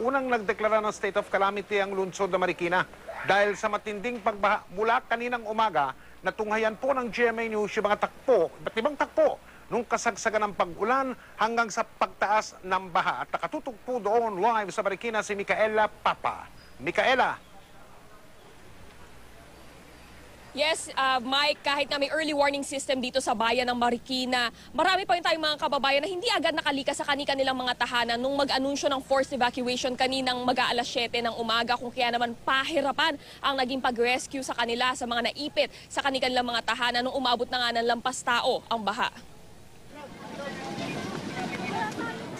unang nagdeklara ng state of calamity ang lungsod ng Marikina dahil sa matinding pagbaha mula kaninang umaga. Natunghayan po ng GMA News yung mga takpo, iba't ibang takpo nung kasagsagan ng pag-ulan hanggang sa pagtaas ng baha. At nakatutok po doon live sa Marikina si Micaela Papa. Micaela. Yes, Mike, kahit na may early warning system dito sa bayan ng Marikina, marami pa rin tayong mga kababayan na hindi agad nakalikas sa kanilang mga tahanan nung mag-anunsyo ng forced evacuation kaninang mag-aalas 7 ng umaga, kung kaya naman pahirapan ang naging pag-rescue sa kanila, sa mga naipit sa kanilang mga tahanan nung umabot na nga ng lampas tao ang baha.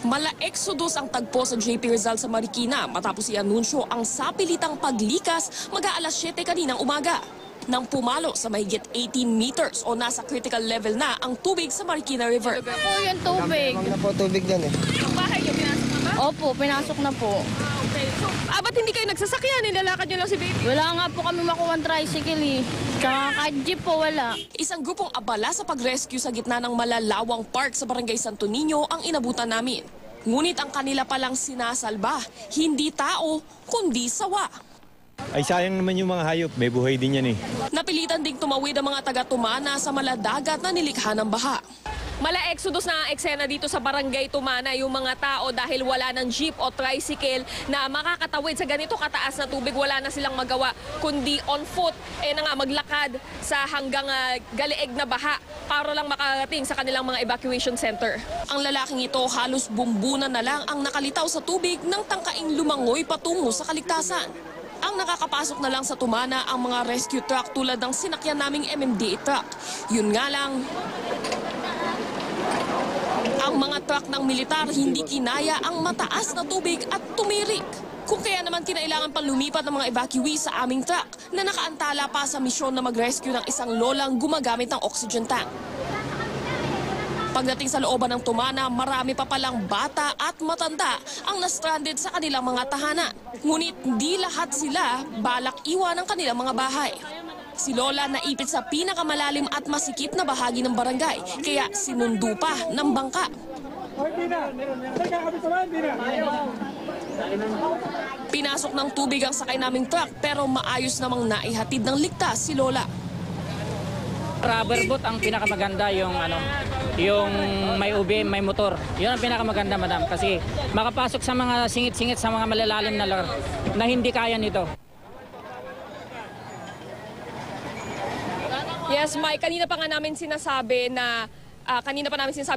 Mala-exodus ang tagpo sa JP Rizal sa Marikina matapos i-anunsyo ang sapilitang paglikas mag-aalas 7 kaninang umaga. Nang pumalo sa mahigit 18 meters o nasa critical level na ang tubig sa Marikina River. Po yung tubig. Huwag na po tubig dyan eh. Ang bahay niyo, pinasok na ba? Opo, pinasok na po. Okay. So, ba't hindi kayo nagsasakyan? Nilalakad niyo lang si baby? Wala nga po kami makuha ng tricycle eh. Tsaka kahit jeep po wala. Isang grupong abala sa pag-rescue sa gitna ng malalawang park sa Barangay Santo Niño ang inabutan namin. Ngunit ang kanila palang sinasalba, hindi tao, kundi sawa. Ay sayang naman yung mga hayop, may buhay din yan eh. Napilitan ding tumawid ang mga taga-Tumana sa maladagat na nilikha ng baha. Mala-exodus na ang eksena dito sa Barangay Tumana yung mga tao dahil wala ng jeep o tricycle na makakatawid sa ganito kataas na tubig. Wala na silang magawa kundi on foot maglakad sa hanggang galieg na baha para lang makarating sa kanilang mga evacuation center. Ang lalaking ito halos bumbunan na lang ang nakalitaw sa tubig nang tangkaing lumangoy patungo sa kaligtasan. Ang nakakapasok na lang sa Tumana ang mga rescue truck tulad ng sinakyan naming MMDA truck. Yun nga lang, ang mga truck ng militar hindi kinaya ang mataas na tubig at tumirik. Kung kaya naman kinailangan pang lumipat ng mga evacuees sa aming truck na nakaantala pa sa misyon na mag-rescue ng isang lolang gumagamit ng oxygen tank. Pagdating sa looban ng Tumana, marami pa palang bata at matanda ang na-stranded sa kanilang mga tahanan. Ngunit di lahat sila balak iwan ang kanilang mga bahay. Si Lola naipit sa pinakamalalim at masikip na bahagi ng barangay, kaya sinundo pa ng bangka. Pinasok ng tubig ang sakay naming truck pero maayos namang naihatid ng ligtas si Lola. Rubber boat ang pinakamaganda, yung may ube, may motor. Yun ang pinakamaganda, madam, kasi makapasok sa mga singit-singit sa mga malalalim na lugar na hindi kaya nito. Yes, Mike, kanina pa namin sinasabi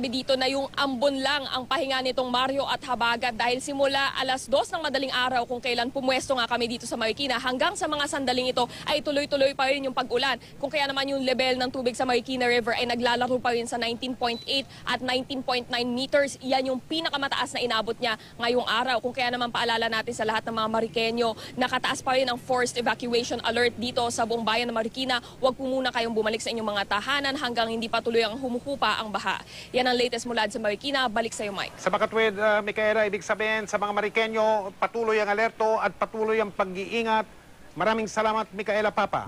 dito na yung ambon lang ang pahinga nitong Mario at Habagat dahil simula alas 2 ng madaling araw kung kailan pumwesto nga kami dito sa Marikina hanggang sa mga sandaling ito ay tuloy-tuloy pa rin yung pag-ulan. Kung kaya naman yung level ng tubig sa Marikina River ay naglalaro pa rin sa 19.8 at 19.9 meters. Yan yung pinakamataas na inabot niya ngayong araw. Kung kaya naman paalala natin sa lahat ng mga Marikenyo, nakataas pa rin ang forced evacuation alert dito sa buong bayan ng Marikina. Huwag po muna kayong bumalik sa inyong mga tahanan hanggang hindi pa tuloy ang humuhupa ang baha. Yan ang latest mula sa Marikina. Balik sa iyo, Mike. Sa makatwid, Micaela, ibig sabihin sa mga Marikenyo, patuloy ang alerto at patuloy ang pag-iingat. Maraming salamat, Micaela Papa.